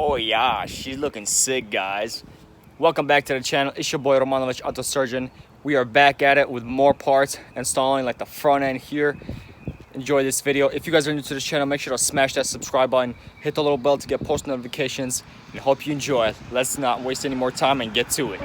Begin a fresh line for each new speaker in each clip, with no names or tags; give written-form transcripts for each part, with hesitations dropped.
Oh yeah, she's looking sick, guys. Welcome back to the channel. It's your boy Romanovich, auto surgeon. We are back at it with more parts, installing like the front end here. Enjoy this video. If you guys are new to this channel, make sure to smash that subscribe button, hit the little bell to get post notifications, and hope you enjoy it. Let's not waste any more time and get to it.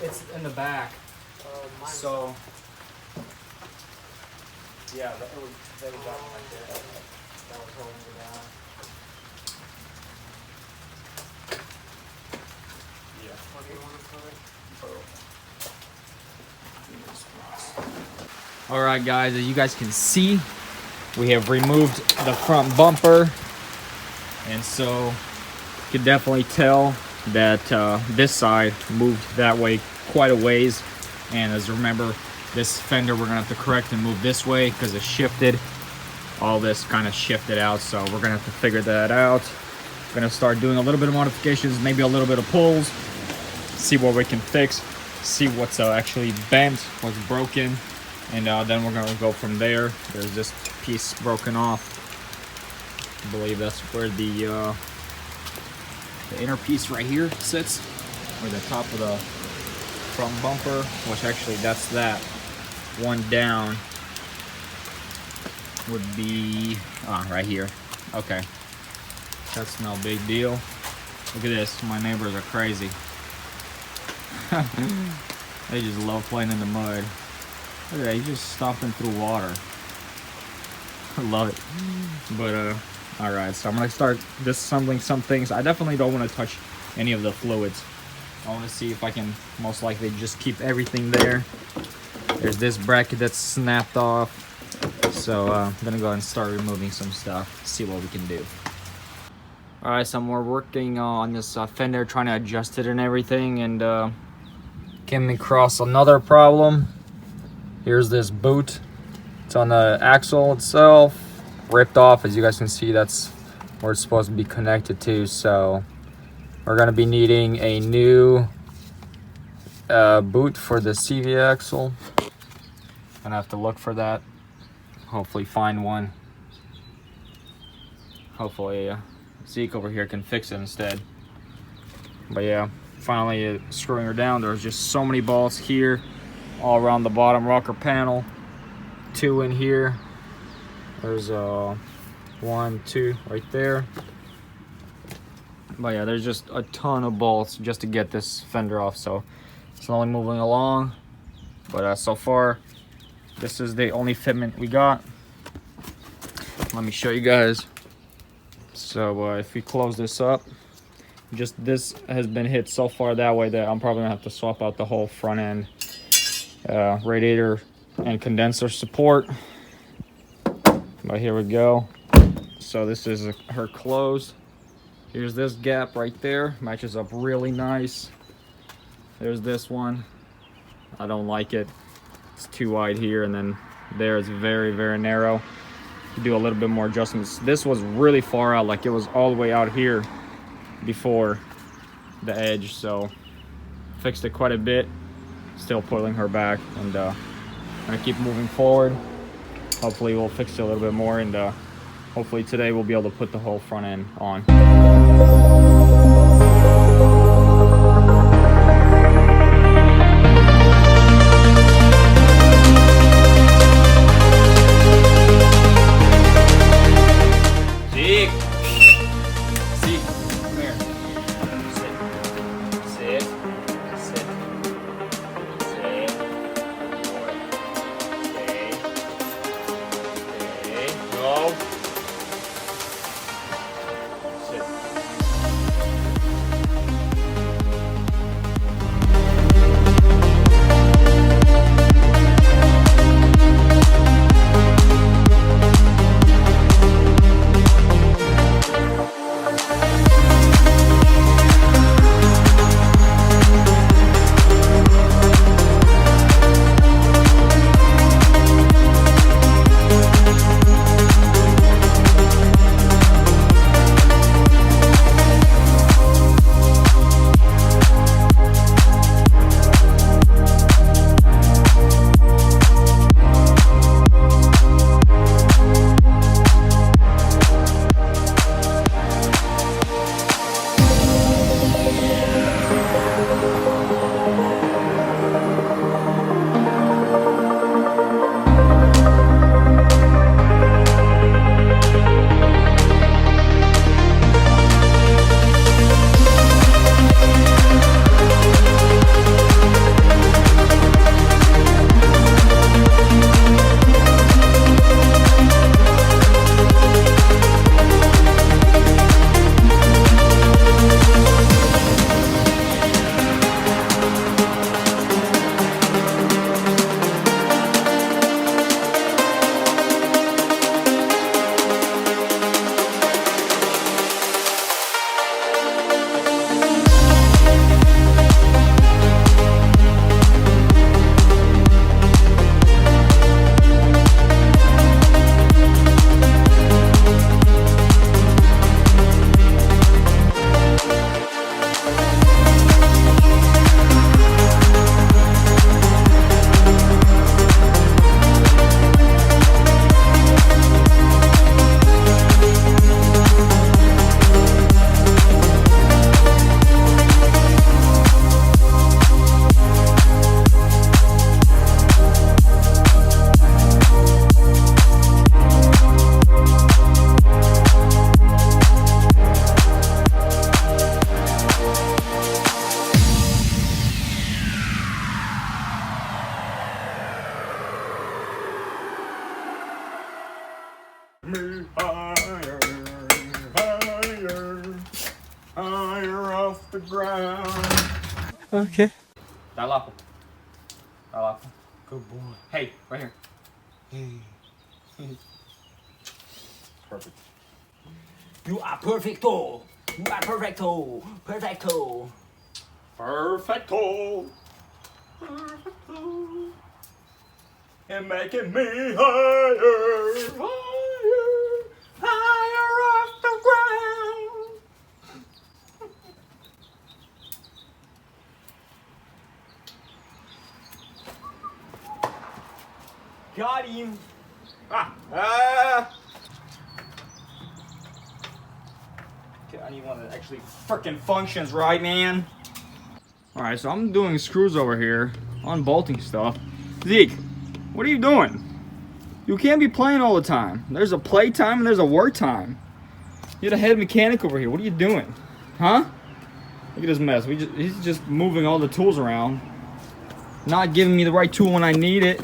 It's in the back. So yeah, there was that one right there. That was holding it down. Yeah. What do you want to put? All right, guys. As you guys can see, we have removed the front bumper, and so you can definitely tell that this side moved that way quite a ways. And as remember, this fender we're gonna have to correct and move this way because it shifted. All this kind of shifted out, so we're gonna have to figure that out. We're gonna start doing a little bit of modifications, maybe a little bit of pulls, see what we can fix, see what's actually bent, what's broken, and then we're gonna go from there. There's this piece broken off. I believe that's where the inner piece right here sits, or the top of the front bumper, which actually that's that one down would be right here. Okay, that's no big deal. Look at this, my neighbors are crazy. They just love playing in the mud. Look at that, he's just stomping through water. I love it. But all right, so I'm gonna start disassembling some things. I definitely don't want to touch any of the fluids. I want to see if I can most likely just keep everything there. There's this bracket that's snapped off, so I'm gonna go ahead and start removing some stuff, see what we can do. All right, so we're working on this fender, trying to adjust it and everything, and came across another problem. Here's this boot. It's on the axle itself, ripped off. As you guys can see, that's where it's supposed to be connected to. So we're going to be needing a new boot for the CV axle. Gonna have to look for that, hopefully find one. Hopefully Zeke over here can fix it instead. But yeah, finally screwing her down. There's just so many bolts here all around the bottom rocker panel. 2 in here. There's 1, 2 right there. But yeah, there's just a ton of bolts just to get this fender off, so slowly moving along. But so far, this is the only fitment we got. Let me show you guys. So if we close this up, Just this has been hit so far that way that I'm probably gonna have to swap out the whole front end radiator and condenser support. But here we go. So this is her closed. Here's this gap right there, matches up really nice. There's this one. I don't like it. It's too wide here, and then there is very, very narrow. You do a little bit more adjustments. This was really far out, like it was all the way out here before the edge, so fixed it quite a bit. Still pulling her back, and I'm gonna keep moving forward. Hopefully we'll fix it a little bit more, and hopefully today we'll be able to put the whole front end on.
Me higher, higher, higher off the ground.
Okay. Dá lá, pô. Dá lá, pô.
Good boy.
Hey, right here.
Hey. Perfect.
You are perfecto. You are perfecto. Perfecto.
Perfecto. Perfecto. And making me higher, higher, higher off the ground.
Got him. Okay, I need one that actually freaking functions right, man. Alright, so I'm doing screws over here, unbolting stuff. Zeke, what are you doing? You can't be playing all the time. There's a play time and there's a work time. You're the head mechanic over here. What are you doing? Huh? Look at this mess. He's just moving all the tools around. Not giving me the right tool when I need it.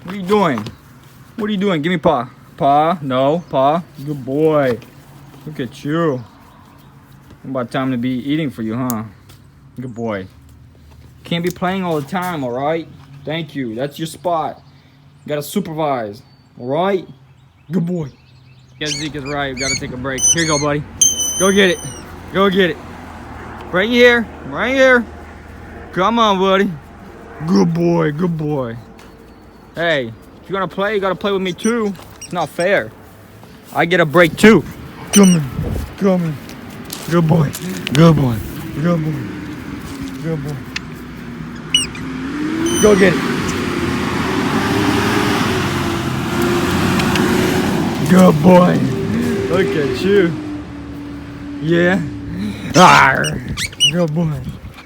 What are you doing? What are you doing? Give me paw. Paw. No. Paw. Good boy. Look at you. About time to be eating for you, huh? Good boy. Can't be playing all the time, all right? Thank you. That's your spot. You gotta supervise, all right? Good boy. Yeah, Zeke is right. We gotta take a break. Here you go, buddy. Go get it. Go get it. Right here. Right here. Come on, buddy. Good boy. Good boy. Hey, if you're gonna play, you gotta play with me too. It's not fair. I get a break too. Come on. Come on. Good boy. Good boy. Good boy. Good boy. Go get it. Good boy. Look at you. Yeah. Arr. Good boy.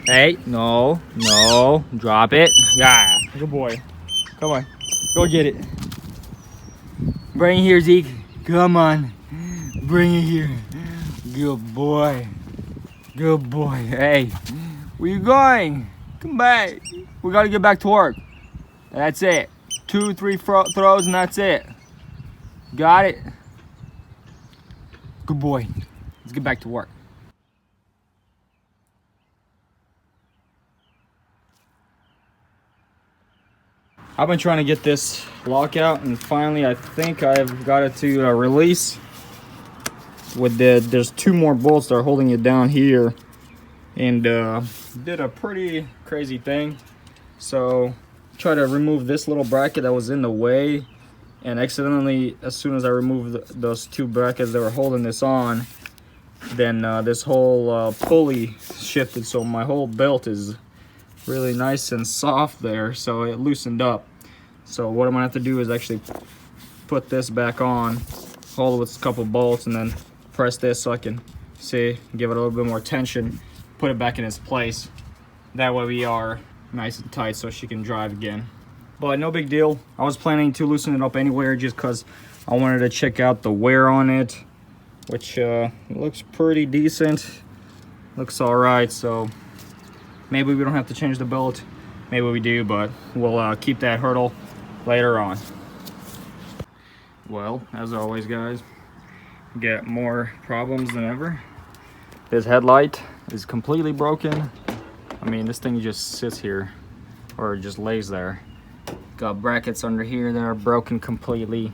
Hey, no, no. Drop it. Yeah. Good boy. Come on. Go get it. Bring it here, Zeke. Come on. Bring it here. Good boy. Good boy. Hey, where you going? Come back. We gotta get back to work. That's it. 2, 3 throws and that's it. Got it? Good boy. Let's get back to work. I've been trying to get this lock out, and finally I think I've got it to release. With there's 2 more bolts that are holding it down here, and did a pretty crazy thing. So try to remove this little bracket that was in the way, and accidentally, as soon as I removed those 2 brackets that were holding this on, then this whole pulley shifted, so my whole belt is really nice and soft there, so it loosened up. So what I'm gonna have to do is actually put this back on, hold it with a couple bolts, and then press this so I can see, give it a little bit more tension, put it back in its place. That way we are nice and tight so she can drive again. But no big deal. I was planning to loosen it up anywhere just because I wanted to check out the wear on it, which looks pretty decent. Looks all right, so maybe we don't have to change the belt. Maybe we do, but we'll keep that hurdle later on. Well, as always, guys, get more problems than ever. This headlight is completely broken. I mean, this thing just sits here, or just lays there. Got brackets under here that are broken completely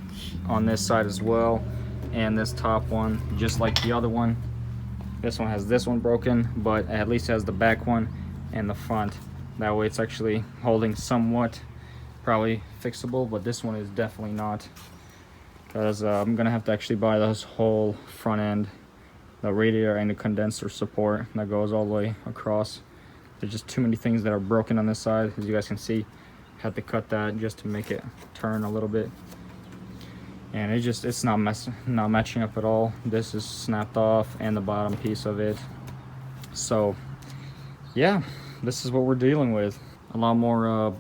on this side as well, and this top one, just like the other one. This one has this one broken, but at least has the back one and the front. That way it's actually holding somewhat, probably fixable, but this one is definitely not, because I'm gonna have to actually buy this whole front end, the radiator and the condenser support that goes all the way across. There's just too many things that are broken on this side. As you guys can see, had to cut that just to make it turn a little bit, and it's not matching up at all. This is snapped off, and the bottom piece of it. So yeah, this is what we're dealing with. A lot more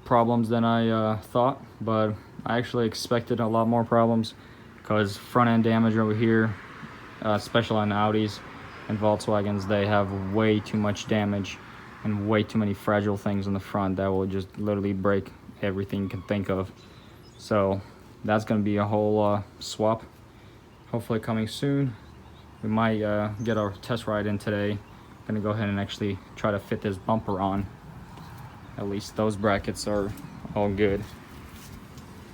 problems than I thought, but I actually expected a lot more problems, because front end damage over here, especially on Audis and Volkswagens, they have way too much damage and way too many fragile things in the front that will just literally break everything you can think of. So that's going to be a whole swap, hopefully coming soon. We might get our test ride in today. Gonna go ahead and actually try to fit this bumper on. At least those brackets are all good,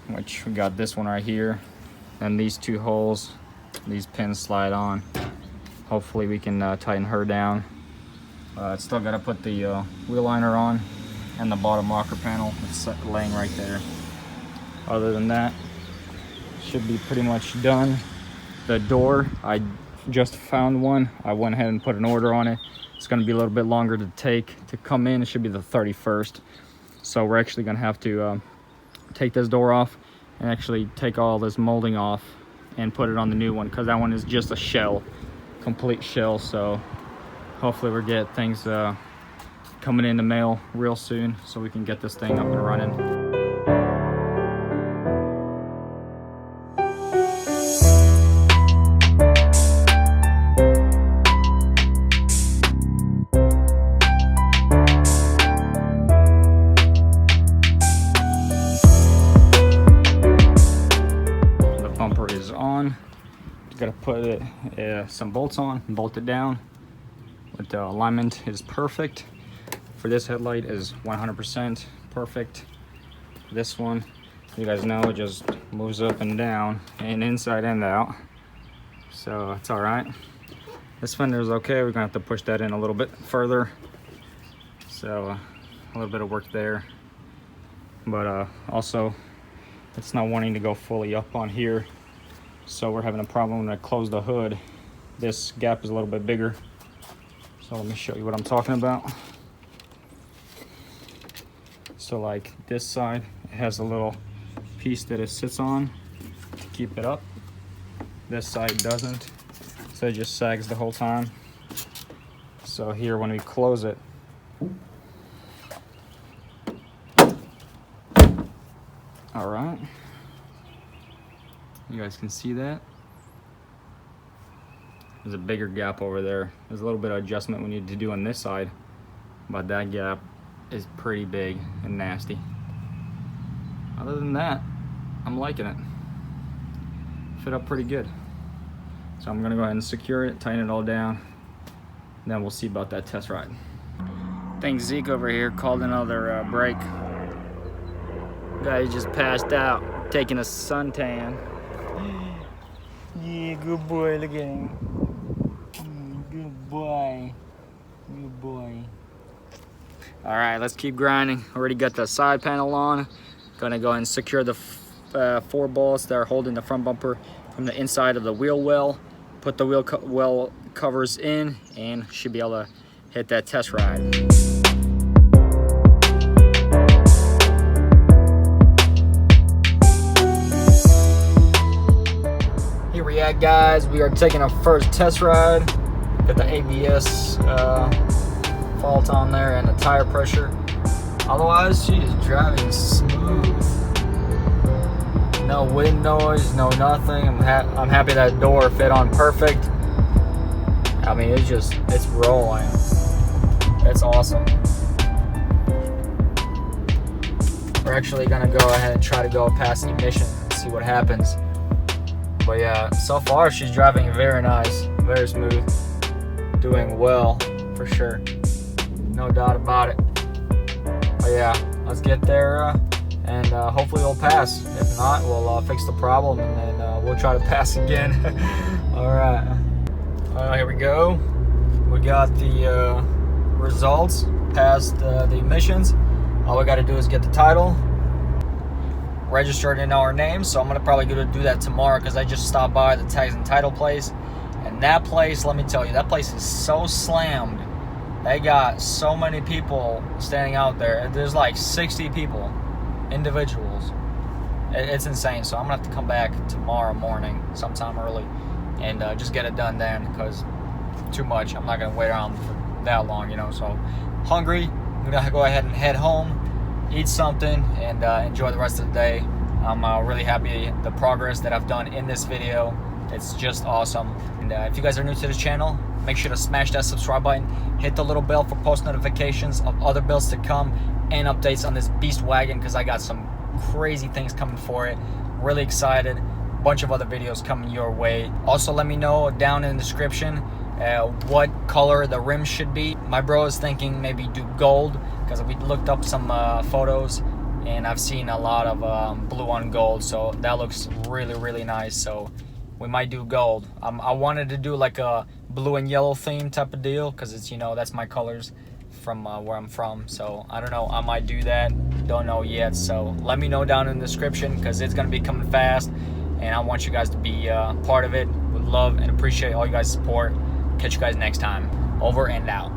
which we got this one right here, and these 2 holes, these pins slide on. Hopefully we can tighten her down. Still gotta put the wheel liner on, and the bottom rocker panel is laying right there. Other than that, should be pretty much done. The door, I just found one. I went ahead and put an order on it. It's going to be a little bit longer to come in. It should be the 31st. So we're actually going to have to take this door off and actually take all this molding off and put it on the new one, because that one is just a shell, complete shell. So hopefully we'll get things coming in the mail real soon so we can get this thing up and running. Got to put it some bolts on and bolt it down. But the alignment is perfect. For this headlight is 100% perfect. This one, you guys know, it just moves up and down and inside and out. So it's all right. This fender is okay. We're gonna have to push that in a little bit further. So a little bit of work there. But also, it's not wanting to go fully up on here. So we're having a problem when I close the hood. This gap is a little bit bigger. So let me show you what I'm talking about. So like this side, it has a little piece that it sits on to keep it up. This side doesn't, so it just sags the whole time. So here, when we close it, all right, you guys can see that. There's a bigger gap over there. There's a little bit of adjustment we need to do on this side, but that gap is pretty big and nasty. Other than that, I'm liking it. Fit up pretty good. So I'm gonna go ahead and secure it, tighten it all down, then we'll see about that test ride. I think Zeke over here called another break. Guy just passed out, taking a suntan. Yeah, good boy, look at him. Good boy, good boy. All right, let's keep grinding. Already got the side panel on. Gonna go and secure the 4 bolts that are holding the front bumper from the inside of the wheel well. Put the wheel well covers in and should be able to hit that test ride. Here we at, guys. We are taking our first test ride. Got the ABS fault on there and the tire pressure. Otherwise, she is driving smooth. No wind noise, no nothing. I'm happy that door fit on perfect. I mean, it's rolling. It's awesome. We're actually gonna go ahead and try to go past emission and see what happens. But yeah, so far she's driving very nice, very smooth, doing well for sure. No doubt about it. But yeah, let's get there and hopefully we'll pass. If not, we'll fix the problem and then we'll try to pass again. All right, here we go. We got the results, passed the emissions. All we got to do is get the title registered in our name. So I'm gonna probably go to do that tomorrow because I just stopped by the tags and title place, and that place, let me tell you, that place is so slammed. They got so many people standing out there. There's like 60 people, individuals. It's insane. So I'm gonna have to come back tomorrow morning, sometime early, and just get it done then, because too much. I'm not gonna wait around for that long, you know. So hungry. I'm gonna go ahead and head home, eat something, and enjoy the rest of the day. I'm really happy the progress that I've done in this video. It's just awesome. And if you guys are new to this channel, make sure to smash that subscribe button, hit the little bell for post notifications of other builds to come and updates on this beast wagon, because I got some crazy things coming for it. Really excited. Bunch of other videos coming your way. Also, let me know down in the description what color the rims should be. My bro is thinking maybe do gold, because we looked up some photos and I've seen a lot of blue on gold, so that looks really, really nice. So we might do gold. I wanted to do like a blue and yellow theme type of deal, because it's, you know, that's my colors from where I'm from. So I don't know, I might do that, don't know yet. So let me know down in the description, because it's gonna be coming fast and I want you guys to be part of it. Would love and appreciate all you guys' support. Catch you guys next time. Over and out.